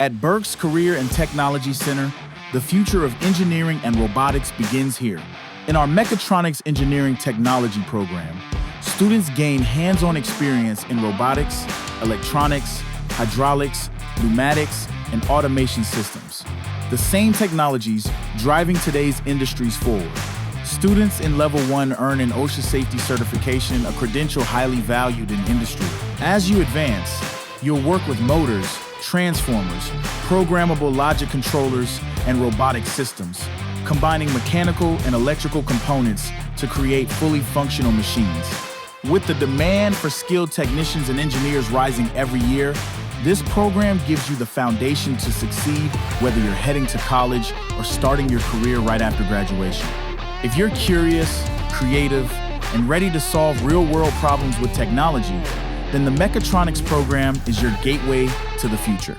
At Berks Career and Technology Center, the future of engineering and robotics begins here. In our Mechatronics Engineering Technology program, students gain hands-on experience in robotics, electronics, hydraulics, pneumatics, and automation systems. The same technologies driving today's industries forward. Students in Level 1 earn an OSHA safety certification, a credential highly valued in industry. As you advance, you'll work with motors, transformers, programmable logic controllers, and robotic systems, combining mechanical and electrical components to create fully functional machines. With the demand for skilled technicians and engineers rising every year, this program gives you the foundation to succeed whether you're heading to college or starting your career right after graduation. If you're curious, creative, and ready to solve real-world problems with technology, then the Mechatronics program is your gateway to the future.